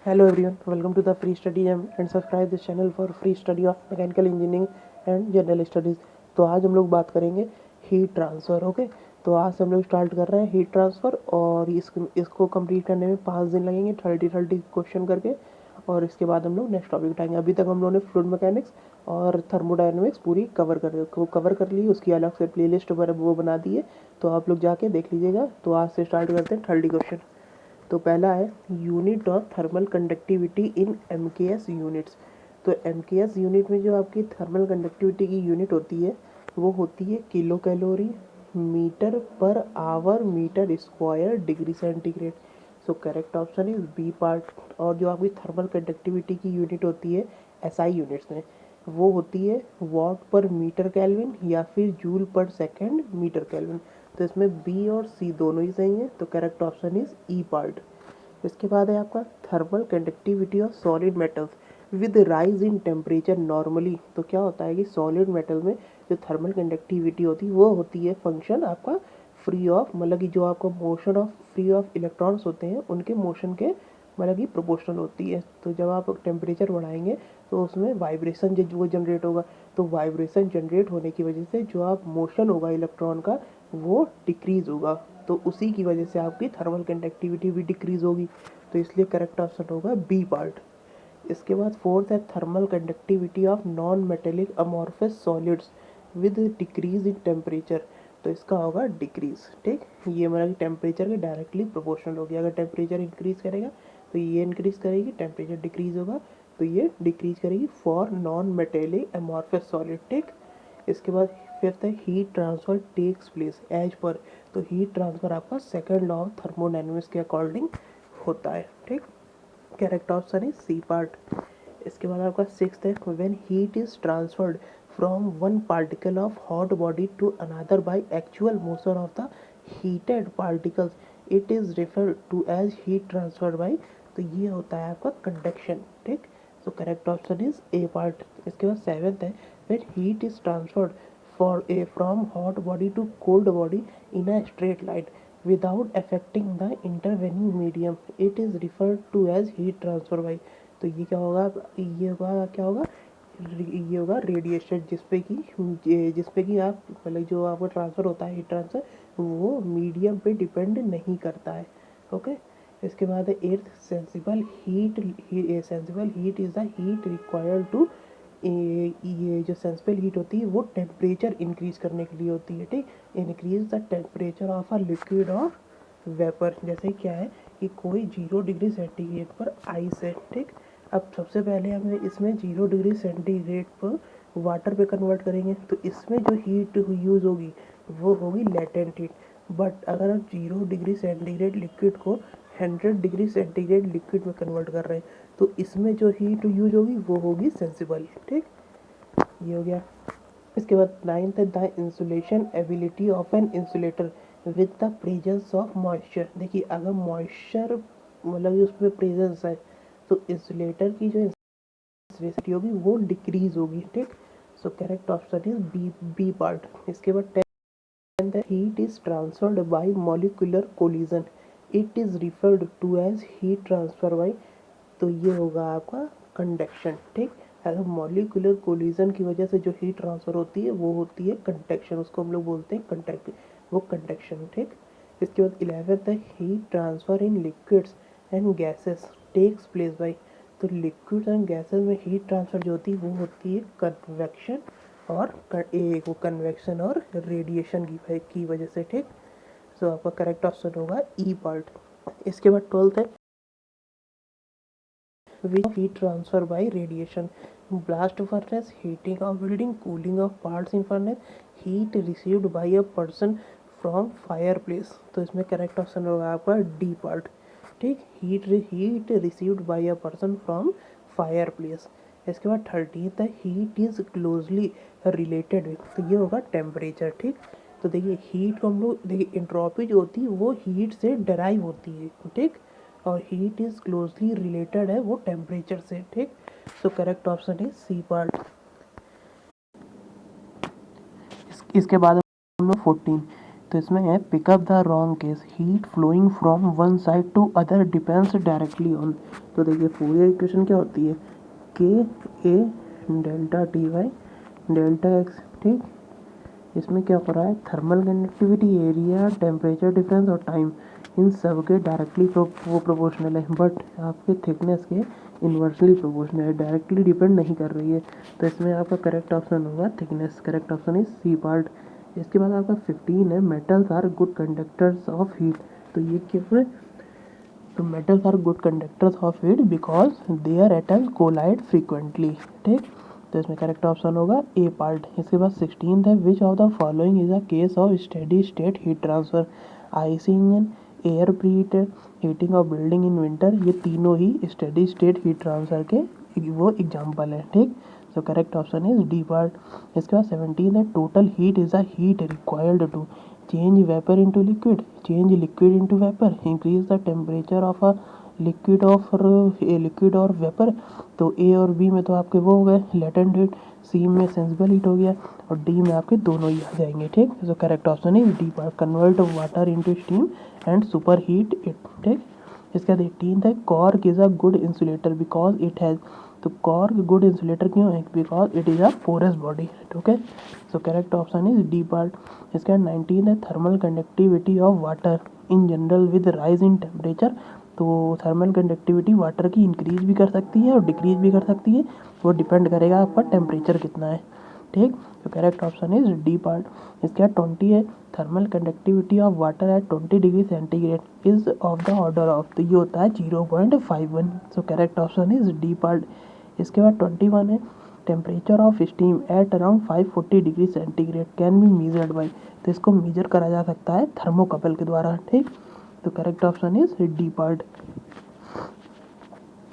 Hello everyone, welcome to the free study and subscribe this channel for free study of mechanical engineering and general studies. तो आज हम लोग बात करेंगे heat transfer. Okay, तो आज से हम लोग स्टार्ट कर रहे हैं हीट ट्रांसफ़र और इसको कंप्लीट करने में 5 दिन लगेंगे 30 क्वेश्चन करके। और इसके बाद हम लोग नेक्स्ट टॉपिक उठाएंगे। अभी तक हम लोगों ने फ्लूइड मैकेनिक्स और थर्मोडायनेमिक्स पूरी कवर कर ली। उसकी अलग से प्ले लिस्ट वो बना दी है, तो आप लोग जाके देख लीजिएगा। तो आज से स्टार्ट करते हैं 30 क्वेश्चन। तो पहला है unit of thermal conductivity in MKS units. तो एमकेएस यूनिट में जो आपकी थर्मल कंडक्टिविटी की यूनिट होती है वो होती है kilo calorie metre per hour metre square degree centigrade. So correct option is B part. और जो आपकी थर्मल कंडक्टिविटी की यूनिट होती है एसआई यूनिट्स में वो होती है वॉट पर मीटर केल्विन या फिर जूल पर सेकेंड मीटर केल्विन। तो इसमें बी और सी दोनों ही सही हैं, तो correct option is E part. इसके बाद है आपका thermal conductivity of solid metals with rise in temperature normally. तो क्या होता है कि सॉलिड मेटल में जो थर्मल कंडक्टिविटी होती है वो होती है फंक्शन आपका फ्री ऑफ, मतलब कि जो आपका motion of free of electrons होते हैं उनके मोशन के मतलब कि प्रोपोर्शनल होती है। तो जब आप टेम्परेचर बढ़ाएंगे तो उसमें वाइब्रेशन जो वो जनरेट होगा, तो वाइब्रेशन जनरेट होने की वजह से जो आप मोशन होगा इलेक्ट्रॉन का वो डिक्रीज होगा, तो उसी की वजह से आपकी थर्मल कंडक्टिविटी भी डिक्रीज होगी। तो इसलिए करेक्ट ऑप्शन होगा बी पार्ट। इसके बाद फोर्थ है thermal conductivity of non metallic amorphous solids with decrease in temperature. तो इसका होगा डिक्रीज। ठीक, ये मतलब टेम्परेचर के डायरेक्टली प्रोपोर्शनल होगी। अगर टेम्परेचर इंक्रीज करेगा तो ये इंक्रीज करेगी, टेम्परेचर डिक्रीज होगा तो ये डिक्रीज करेगी for non metallic amorphous solid. ठीक, इसके बाद फिफ्थ है heat transfer takes place as पर। तो हीट ट्रांसफर आपका सेकंड लॉ ऑफ थर्मोडायनेमिक्स के अकॉर्डिंग होता है। ठीक, करेक्ट ऑप्शन है सी पार्ट। इसके बाद आपका सिक्स्थ है when heat is transferred from one particle of hot body to another by actual motion of the heated particles it is referred to as heat transferred by. तो ये होता है आपका कंडक्शन। ठीक, so correct option is A part. इसके बाद seventh है when heat is transferred for a from hot body to cold body in a straight line without affecting the intervening medium it is referred to as heat transfer by। तो ये क्या होगा, ये होगा क्या होगा, ये होगा रेडिएशन, जिसपे कि आप मतलब जो आपका ट्रांसफ़र होता है हीट ट्रांसफ़र वो मीडियम पे डिपेंड नहीं करता है। ओके, इसके बाद है eighth sensible heat is the heat required to, ये जो सेंसिबल हीट होती है वो टेम्परेचर इंक्रीज करने के लिए होती है। ठीक, increase the temperature of a liquid और वेपर। जैसे क्या है कि कोई 0 डिग्री सेंटीग्रेड पर आइस है। ठीक, अब सबसे पहले हमें इसमें 0 डिग्री सेंटीग्रेड पर वाटर पे कन्वर्ट करेंगे तो इसमें जो हीट यूज़ होगी वो होगी लेटेंट हीट। बट अगर हम 0 डिग्री सेंटीग्रेड लिक्विड को 100 डिग्री सेंटीग्रेड लिक्विड में कन्वर्ट कर रहे हैं तो इसमें जो हीट यूज होगी वो होगी सेंसिबल। ठीक, ये हो गया। इसके बाद नाइन्थ है the insulation ability of an insulator with the presence of moisture. देखिए अगर मॉइस्चर मतलब उसमें प्रेजेंस है तो इंसुलेटर की जो इंसुलेसिटी होगी वो डिक्रीज होगी। ठीक, so correct option is B part. इसके बाद टेंथ है heat is transferred by molecular collision it is referred to as heat transfer by. तो ये होगा आपका कंडक्शन। ठीक, अगर मॉलिक्यूलर कोलिजन की वजह से जो हीट ट्रांसफर होती है वो होती है कंडक्शन, उसको हम लोग बोलते हैं कंडक्ट, वो कंडक्शन। ठीक, इसके बाद 11th है heat transfer in liquids and gases takes place by. तो लिक्विड्स एंड गैसेस में हीट ट्रांसफर जो होती है वो होती है कन्वेक्शन और वो कन्वेक्शन और रेडिएशन की वजह से। ठीक, सो आपका करेक्ट ऑप्शन होगा ई पार्ट। इसके बाद 12th है with heat transfer by radiation, blast furnace, heating of building, cooling of parts in furnace, heat received by a person from fireplace। तो इसमें करेक्ट ऑप्शन होगा आपका डी पार्ट। ठीक, heat received by a person from fire place. इसके बाद 13th है heat is closely related with. तो ये होगा टेम्परेचर। ठीक, तो देखिए हीट को हम लोग देखिए इंट्रोपी जो होती है वो हीट से डराइव होती है। ठीक, और हीट इज क्लोजली रिलेटेड है वो टेम्परेचर से। ठीक, so correct option is C part. इसके बाद हम लोग 14 तो इसमें है pick up the wrong case, heat flowing from one side to other depends directly on. तो देखिए फूरियर इक्वेशन क्या होती है, K A delta T by delta x, ठीक। इसमें क्या हो रहा है, thermal conductivity, area, temperature difference और टाइम, इन सब के डायरेक्टली वो प्रोपोर्शनल है, बट आपके थिकनेस के इन्वर्सली प्रोपोर्शनल है, डायरेक्टली डिपेंड नहीं कर रही है। तो इसमें आपका करेक्ट ऑप्शन होगा thickness, correct option is C part. इसके बाद आपका 15 है, metals are good conductors of heat. तो ये क्यों है, तो metals are good conductors of heat because their atoms collide frequently, ठीक। तो इसमें करेक्ट ऑप्शन होगा ए पार्ट। इसके बाद 16 है, which of the following is a case of steady state heat transfer, IC engine, air preheater, heating of building in winter, ये तीनों ही स्टेडी स्टेट हीट ट्रांसफर के वो एग्जाम्पल है, ठीक। So correct option is D part. इसके बाद 17 है, total heat is a heat required to change vapour into liquid, change liquid into vapour, increase the temperature of a liquid और vapour. तो ए और बी में तो आपके वो हो गए लेटेंट हीट, सी में सेंसिबल हीट हो गया और डी में आपके दोनों ही आ जाएंगे, ठीक। So correct option is D part, convert water into steam and super heat it, ठीक। इसके बाद 18 है, cork is a good insulator because it has, तो कॉर्क गुड इंसुलेटर क्यों है, because it is a porous body, okay. So correct option is D part. इसके बाद 19 है, thermal conductivity of water in general with rise in temperature. तो thermal conductivity water की increase भी कर सकती है और डिक्रीज भी कर सकती है, वो डिपेंड करेगा आपका टेम्परेचर कितना है, ठीक। तो correct option is D part. इसके बाद 20 है, thermal conductivity of water at 20 degree centigrade is of the order of, तो ये होता है 0.51। सो correct option is D part. इसके बाद 21 है, temperature of steam at around 540 degree centigrade can be measured by, तो इसको मेजर करा जा सकता है थर्मोकपल के द्वारा, ठीक। तो correct option is D part.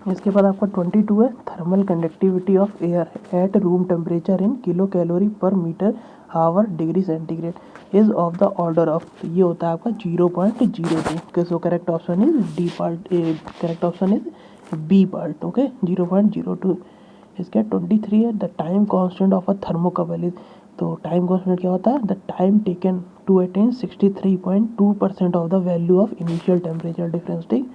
इसके बाद आपका 22 है, thermal conductivity of air at room temperature in kilocalorie per metre hour degree centigrade is of the order of, तो ये होता है आपका 0.02। So correct option is D part, correct option is B part, okay 0.02। इसके 23 है, the time constant of a thermocouple is, तो time constant क्या होता है, the time taken to attain 63.2% of the value of initial temperature difference, ठीक।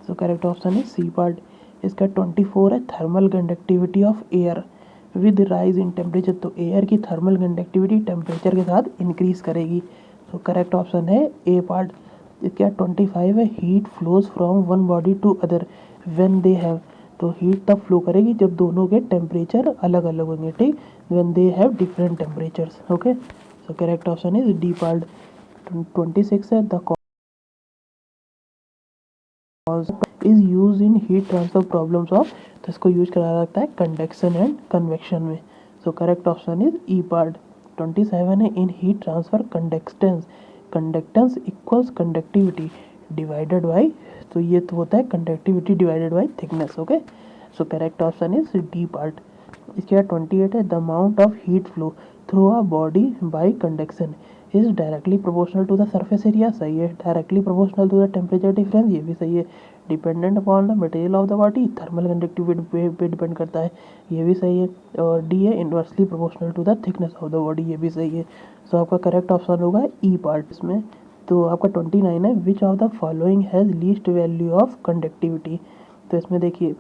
So correct option है C part. इसका 24 है, thermal conductivity of air with rise in temperature, तो air की थर्मल कंडक्टिविटी टेम्परेचर के साथ इंक्रीज करेगी, तो करेक्ट ऑप्शन है ए पार्ट। इसके बाद 25 है, heat flows from one body to other when they have, तो हीट तब फ्लो करेगी जब दोनों के टेम्परेचर अलग अलग होंगे, ठीक, when they have different temperatures, okay. So correct option is D part. 26 है, the is use in heat transfer problems of, तो इसको यूज करा जाता है कंडक्शन एंड कन्वेक्शन में, so correct option is E part. 27 है, in heat transfer conductance, conductance equals conductivity divided by, तो ये तो होता है conductivity divided by thickness, okay. So correct option is D part. इसके बाद 28 है, the amount of heat flow through a body by conduction is directly proportional to the surface area, सही है। Directly proportional to the temperature difference, ये भी सही है। Dependent upon the material of the body, thermal conductivity पे depend करता है, ये भी सही है। और डी है, inversely proportional to the thickness of the body, ये भी सही है। सो आपका करेक्ट ऑप्शन होगा ई पार्ट इसमें। तो आपका 29 है, which of the following has least value of conductivity, तो इसमें देखिए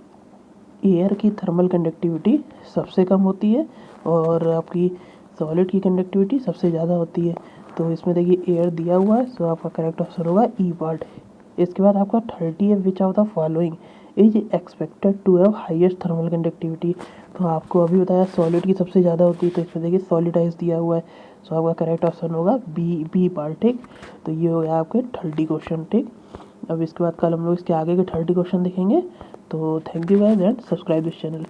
एयर की थर्मल कंडक्टिविटी सबसे कम होती है और आपकी सॉलिड की कंडक्टिविटी सबसे ज़्यादा होती है, तो इसमें देखिए एयर दिया हुआ है, सो आपका करेक्ट ऑप्शन होगा ई पार्ट। इसके बाद आपका 30 है, which of the following is expected to have highest thermal conductivity, तो आपको अभी बताया सॉलिड की सबसे ज़्यादा होती है, तो इसमें देखिए सॉलिडाइज दिया हुआ है, सो आपका करेक्ट ऑप्शन होगा बी पार्ट, ठीक। तो ये हो गया आपके 30 क्वेश्चन, ठीक। अब इसके बाद कल हम लोग इसके आगे के 30 क्वेश्चन देखेंगे। तो thank you guys and subscribe this channel.